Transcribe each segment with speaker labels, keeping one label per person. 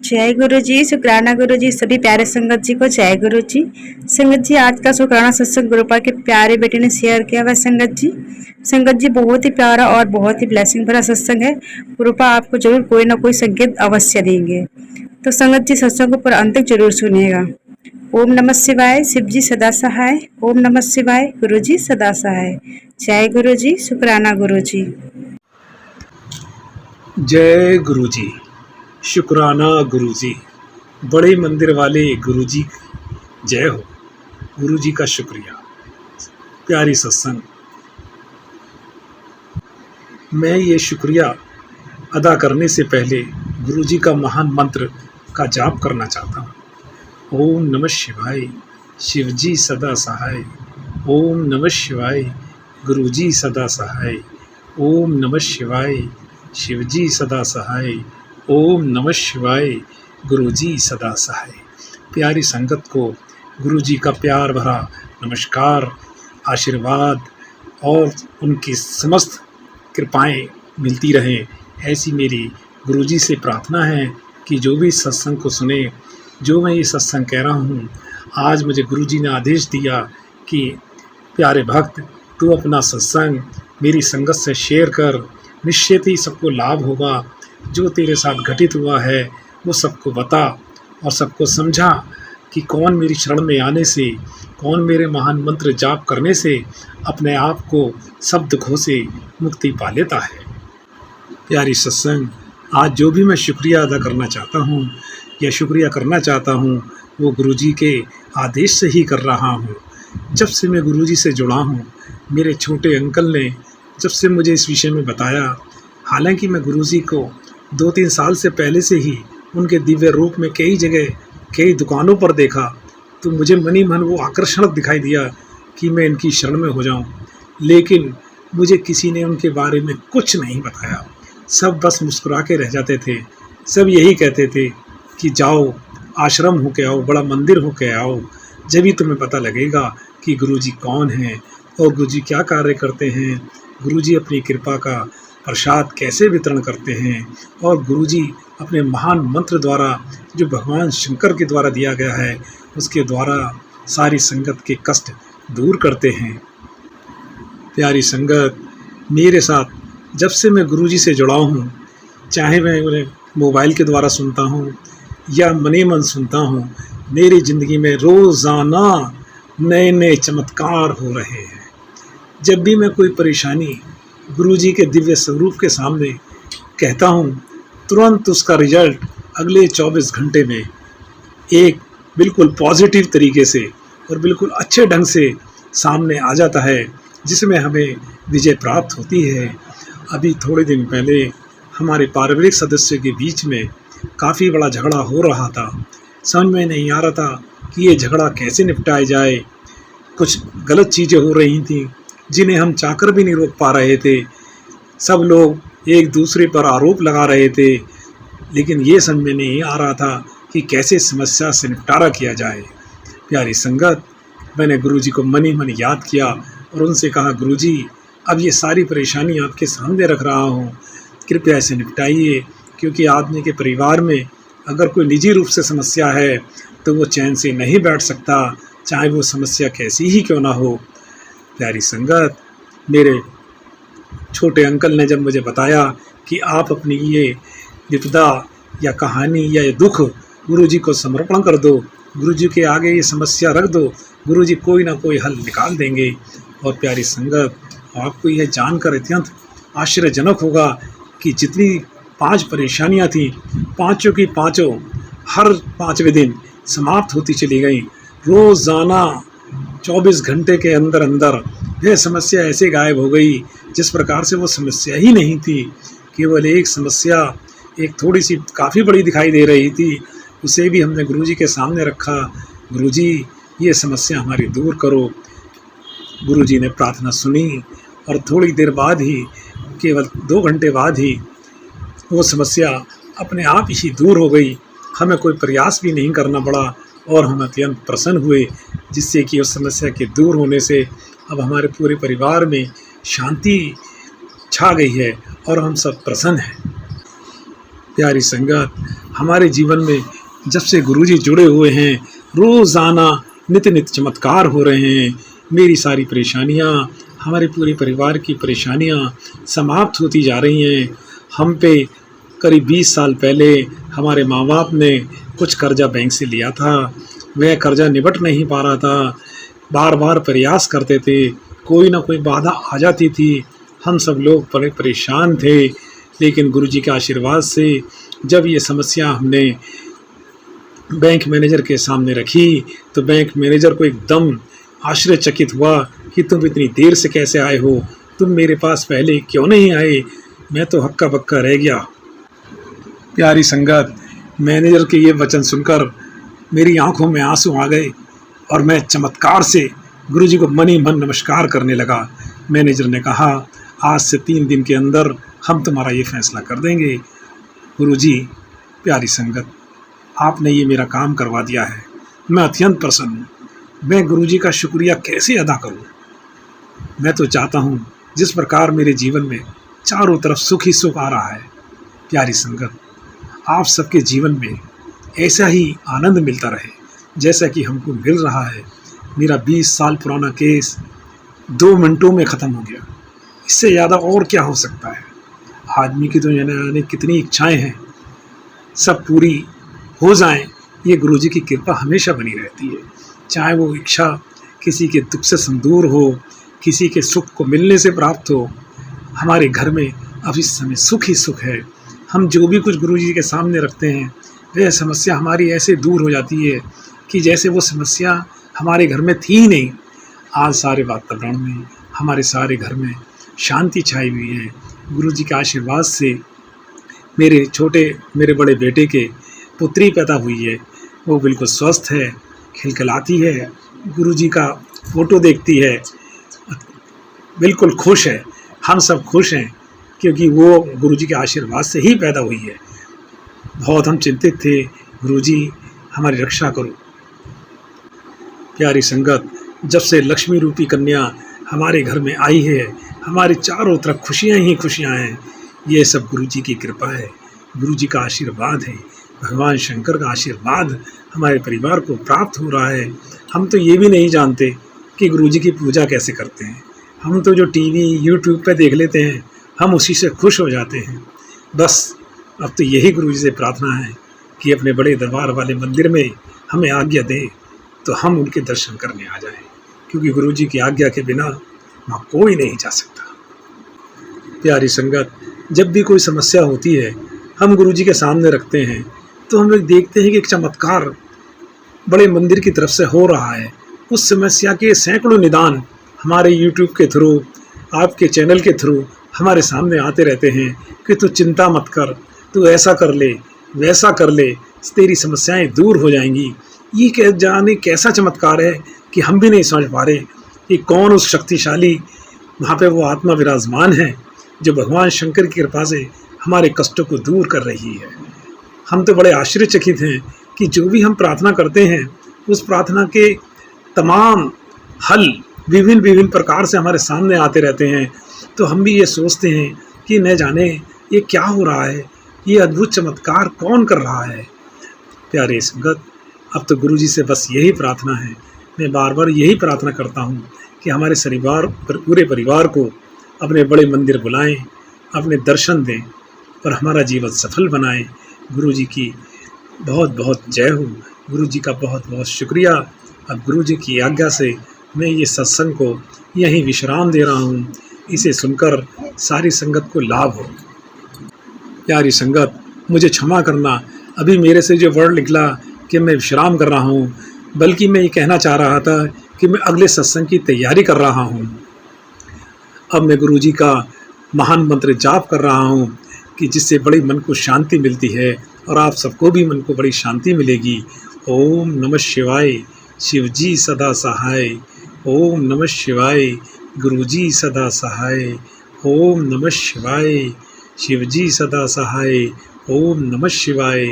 Speaker 1: जय गुरु जी, शुक्राना गुरु जी। सभी प्यारे संगत जी को जय गुरु जी। संगत जी, आज का शुक्राना सत्संग गुरुपा के प्यारे बेटे ने शेयर किया हुआ। संगत जी बहुत ही प्यारा और बहुत ही ब्लेसिंग भरा सत्संग है। गुरुपा आपको जरूर कोई ना कोई संकेत अवश्य देंगे, तो संगत जी सत्संग को पूरा अंत तक जरूर सुनिएगा। ओम नमः शिवाय, शिव जी सदा सहाय। ओम नमः शिवाय, गुरु जी सदा सहाय। जय गुरु जी, शुक्राना गुरु जी।
Speaker 2: जय गुरु जी, शुक्राना गुरु जी। बड़े मंदिर वाले गुरु जी जय हो। गुरु जी का शुक्रिया। प्यारी सत्संग, मैं ये शुक्रिया अदा करने से पहले गुरु जी का महान मंत्र का जाप करना चाहता हूँ। ओम नमः शिवाय, शिव जी सदा सहाय। ओम नमः शिवाय, गुरु जी सदा सहाय। ओम नमः शिवाय, शिव जी सदा सहाय। ओम नमः शिवाय, गुरु जी सदा सहाय। प्यारी संगत को गुरु जी का प्यार भरा नमस्कार, आशीर्वाद और उनकी समस्त कृपाएं मिलती रहें, ऐसी मेरी गुरु जी से प्रार्थना है कि जो भी सत्संग को सुने, जो मैं ये सत्संग कह रहा हूँ, आज मुझे गुरु जी ने आदेश दिया कि प्यारे भक्त, तू अपना सत्संग मेरी संगत से शेयर कर, निश्चित ही सबको लाभ होगा। जो तेरे साथ घटित हुआ है वो सबको बता और सबको समझा कि कौन मेरी शरण में आने से, कौन मेरे महान मंत्र जाप करने से अपने आप को सब दुखों से मुक्ति पा लेता है। प्यारी सत्संग, आज जो भी मैं शुक्रिया अदा करना चाहता हूँ या शुक्रिया करना चाहता हूँ, वो गुरु जी के आदेश से ही कर रहा हूँ। जब से मैं गुरु जी से जुड़ा हूँ, मेरे छोटे अंकल ने जब से मुझे इस विषय में बताया, हालांकि मैं गुरुजी को 2-3 साल से पहले से ही उनके दिव्य रूप में कई जगह कई दुकानों पर देखा, तो मुझे मनी मन वो आकर्षण दिखाई दिया कि मैं इनकी शरण में हो जाऊं। लेकिन मुझे किसी ने उनके बारे में कुछ नहीं बताया। सब बस मुस्कुरा के रह जाते थे। सब यही कहते थे कि जाओ आश्रम होके आओ, बड़ा मंदिर होके आओ, जब ही तुम्हें पता लगेगा कि गुरुजी कौन हैं और गुरुजी क्या कार्य करते हैं, गुरुजी अपनी कृपा का प्रसाद कैसे वितरण करते हैं, और गुरुजी अपने महान मंत्र द्वारा जो भगवान शंकर के द्वारा दिया गया है, उसके द्वारा सारी संगत के कष्ट दूर करते हैं। प्यारी संगत, मेरे साथ जब से मैं गुरुजी से जुड़ा हूँ, चाहे मैं उन्हें मोबाइल के द्वारा सुनता हूँ या मने मन सुनता हूँ, मेरी ज़िंदगी में रोज़ाना नए नए चमत्कार हो रहे हैं। जब भी मैं कोई परेशानी गुरुजी के दिव्य स्वरूप के सामने कहता हूँ, तुरंत उसका रिजल्ट अगले 24 घंटे में एक बिल्कुल पॉजिटिव तरीके से और बिल्कुल अच्छे ढंग से सामने आ जाता है, जिसमें हमें विजय प्राप्त होती है। अभी थोड़े दिन पहले हमारे पारिवारिक सदस्यों के बीच में काफ़ी बड़ा झगड़ा हो रहा था। समझ में नहीं आ रहा था कि ये झगड़ा कैसे निपटाया जाए। कुछ गलत चीज़ें हो रही थीं जिन्हें हम चाहकर भी नहीं रोक पा रहे थे। सब लोग एक दूसरे पर आरोप लगा रहे थे, लेकिन ये समझ में नहीं आ रहा था कि कैसे समस्या से निपटारा किया जाए। प्यारी संगत, मैंने गुरुजी को मनी मन याद किया और उनसे कहा, गुरुजी, अब ये सारी परेशानी आपके सामने रख रहा हूँ, कृपया इसे निपटाइए, क्योंकि आदमी के परिवार में अगर कोई निजी रूप से समस्या है तो वो चैन से नहीं बैठ सकता, चाहे वो समस्या कैसी ही क्यों ना हो। प्यारी संगत, मेरे छोटे अंकल ने जब मुझे बताया कि आप अपनी ये विपदा या कहानी या ये दुख गुरुजी को समर्पण कर दो, गुरुजी के आगे ये समस्या रख दो, गुरुजी कोई ना कोई हल निकाल देंगे। और प्यारी संगत, आपको यह जानकर अत्यंत आश्चर्यजनक होगा कि जितनी 5 परेशानियां थीं, पाँचों की पाँचों हर 5वें दिन समाप्त होती चली गई। रोज़ाना 24 घंटे के अंदर अंदर वह समस्या ऐसे गायब हो गई जिस प्रकार से वो समस्या ही नहीं थी। केवल एक समस्या, एक थोड़ी सी काफ़ी बड़ी दिखाई दे रही थी, उसे भी हमने गुरुजी के सामने रखा। गुरुजी, ये समस्या हमारी दूर करो। गुरुजी ने प्रार्थना सुनी और थोड़ी देर बाद ही, केवल 2 घंटे बाद ही वो समस्या अपने आप ही दूर हो गई। हमें कोई प्रयास भी नहीं करना पड़ा और हम अत्यंत प्रसन्न हुए, जिससे कि उस समस्या के दूर होने से अब हमारे पूरे परिवार में शांति छा गई है और हम सब प्रसन्न हैं। प्यारी संगत, हमारे जीवन में जब से गुरुजी जुड़े हुए हैं, रोज़ाना नित्य नित्य चमत्कार हो रहे हैं। मेरी सारी परेशानियाँ, हमारे पूरे परिवार की परेशानियाँ समाप्त होती जा रही हैं। हम पे करीब 20 साल पहले हमारे माँ बाप ने कुछ कर्जा बैंक से लिया था, वह कर्जा निबट नहीं पा रहा था। बार बार प्रयास करते थे, कोई ना कोई बाधा आ जाती थी। हम सब लोग बड़े परेशान थे, लेकिन गुरुजी के आशीर्वाद से जब ये समस्या हमने बैंक मैनेजर के सामने रखी, तो बैंक मैनेजर को एकदम आश्चर्यचकित हुआ कि तुम इतनी देर से कैसे आए हो, तुम मेरे पास पहले क्यों नहीं आए। मैं तो हक्का बक्का रह गया। प्यारी संगत, मैनेजर के ये वचन सुनकर मेरी आंखों में आंसू आ गए और मैं चमत्कार से गुरुजी को मन ही मन नमस्कार करने लगा। मैनेजर ने कहा, आज से 3 दिन के अंदर हम तुम्हारा ये फैसला कर देंगे। गुरुजी, प्यारी संगत, आपने ये मेरा काम करवा दिया है, मैं अत्यंत प्रसन्न हूँ। मैं गुरुजी का शुक्रिया कैसे अदा करूँ। मैं तो चाहता हूँ जिस प्रकार मेरे जीवन में चारों तरफ सुख ही सुख आ रहा है। प्यारी संगत, आप सबके जीवन में ऐसा ही आनंद मिलता रहे जैसा कि हमको मिल रहा है। मेरा 20 साल पुराना केस 2 मिनटों में ख़त्म हो गया। इससे ज़्यादा और क्या हो सकता है। आदमी की तो जाने कितनी इच्छाएं हैं, सब पूरी हो जाएं, ये गुरुजी की कृपा हमेशा बनी रहती है। चाहे वो इच्छा किसी के दुख से संदूर हो, किसी के सुख को मिलने से प्राप्त हो। हमारे घर में अब इस समय सुख ही सुख है। हम जो भी कुछ गुरुजी के सामने रखते हैं, वह समस्या हमारी ऐसे दूर हो जाती है कि जैसे वो समस्या हमारे घर में थी ही नहीं। आज सारे वातावरण में, हमारे सारे घर में शांति छाई हुई है। गुरुजी के आशीर्वाद से मेरे बड़े बेटे के पुत्री पैदा हुई है, वो बिल्कुल स्वस्थ है, खिलखिलाती है, गुरुजी का फ़ोटो देखती है, बिल्कुल खुश है। हम सब खुश हैं क्योंकि वो गुरुजी के आशीर्वाद से ही पैदा हुई है। बहुत हम चिंतित थे, गुरुजी हमारी रक्षा करो। प्यारी संगत, जब से लक्ष्मी रूपी कन्या हमारे घर में आई है, हमारे चारों तरफ खुशियाँ ही खुशियाँ हैं। ये सब गुरुजी की कृपा है, गुरुजी का आशीर्वाद है, भगवान शंकर का आशीर्वाद हमारे परिवार को प्राप्त हो रहा है। हम तो ये भी नहीं जानते कि गुरुजी की पूजा कैसे करते हैं। हम तो जो टीवी यूट्यूब पे देख लेते हैं, हम उसी से खुश हो जाते हैं। बस अब तो यही गुरुजी से प्रार्थना है कि अपने बड़े दरबार वाले मंदिर में हमें आज्ञा दें तो हम उनके दर्शन करने आ जाएं, क्योंकि गुरुजी की आज्ञा के बिना वहाँ कोई नहीं जा सकता। प्यारी संगत, जब भी कोई समस्या होती है, हम गुरुजी के सामने रखते हैं तो हम लोग देखते हैं कि एक चमत्कार बड़े मंदिर की तरफ से हो रहा है। उस समस्या के सैकड़ों निदान हमारे यूट्यूब के थ्रू, आपके चैनल के थ्रू हमारे सामने आते रहते हैं कि तू चिंता मत कर, तू ऐसा कर ले, वैसा कर ले, तेरी समस्याएं दूर हो जाएंगी। ये जाने कैसा चमत्कार है कि हम भी नहीं समझ पा रहे कि कौन उस शक्तिशाली वहाँ पे वो आत्मा विराजमान है जो भगवान शंकर की कृपा से हमारे कष्टों को दूर कर रही है। हम तो बड़े आश्चर्यचकित हैं कि जो भी हम प्रार्थना करते हैं, उस प्रार्थना के तमाम हल विभिन्न विभिन्न प्रकार से हमारे सामने आते रहते हैं। तो हम भी ये सोचते हैं कि न जाने ये क्या हो रहा है, ये अद्भुत चमत्कार कौन कर रहा है। प्यारे संगत, अब तो गुरुजी से बस यही प्रार्थना है, मैं बार बार यही प्रार्थना करता हूँ कि हमारे पूरे परिवार को अपने बड़े मंदिर बुलाएं, अपने दर्शन दें और हमारा जीवन सफल बनाएं। गुरुजी की बहुत बहुत जय हो, गुरुजी का बहुत बहुत शुक्रिया। अब गुरुजी की आज्ञा से मैं ये सत्संग को यहीं विश्राम दे रहा हूँ, इसे सुनकर सारी संगत को लाभ हो। प्यारी संगत, मुझे क्षमा करना, अभी मेरे से जो वर्ड निकला कि मैं विश्राम कर रहा हूँ, बल्कि मैं ये कहना चाह रहा था कि मैं अगले सत्संग की तैयारी कर रहा हूँ। अब मैं गुरुजी का महान मंत्र जाप कर रहा हूँ कि जिससे बड़ी मन को शांति मिलती है और आप सबको भी मन को बड़ी शांति मिलेगी। ओम नमः शिवाय, शिवजी सदा सहाय। ओम नमः शिवाय, गुरुजी सदा सहाय। ओम नमः शिवाय, शिवजी सदा सहाय। ओम नमः शिवाय,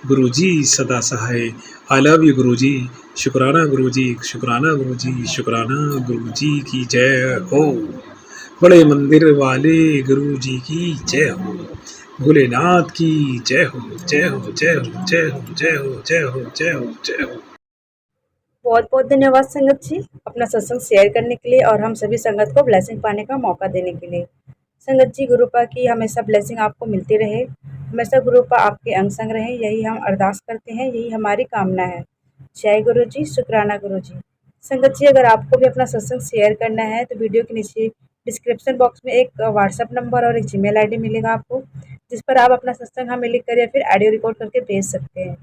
Speaker 2: गुरुजी सदा सहाय। आई लव यू गुरुजी। शुक्राना गुरुजी, शुक्राना गुरुजी, शुक्राना गुरुजी की जय हो। बड़े मंदिर वाले गुरुजी की जय हो। भोलेनाथ की जय हो, जय हो, जय हो, जय हो, जय हो, जय हो, जय हो, जय हो।
Speaker 1: बहुत बहुत धन्यवाद संगत जी, अपना सत्संग शेयर करने के लिए और हम सभी संगत को ब्लेसिंग पाने का मौका देने के लिए। संगत जी, गुरुपा की हमेशा ब्लेसिंग आपको मिलती रहे, हमेशा गुरुपा आपके अंग संग रहे, यही हम अरदास करते हैं, यही हमारी कामना है। जय गुरु जी, शुक्राना गुरु जी। संगत जी, अगर आपको भी अपना सत्संग शेयर करना है तो वीडियो के नीचे डिस्क्रिप्शन बॉक्स में एक व्हाट्सएप नंबर और एक जीमेल आईडी मिलेगा आपको, जिस पर आप अपना सत्संग हमें लिख कर या फिर ऑडियो रिकॉर्ड करके भेज सकते हैं।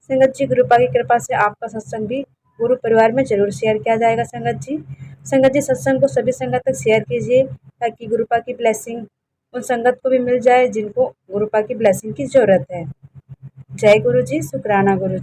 Speaker 1: संगत जी, गुरुपा की कृपा से आपका सत्संग भी गुरु परिवार में जरूर शेयर किया जाएगा। संगत जी सत्संग को सभी संगत तक शेयर कीजिए, ताकि गुरुपा की ब्लेसिंग उन संगत को भी मिल जाए जिनको गुरुपा की ब्लेसिंग की जरूरत है। जय गुरु जी, शुक्राना गुरु जी।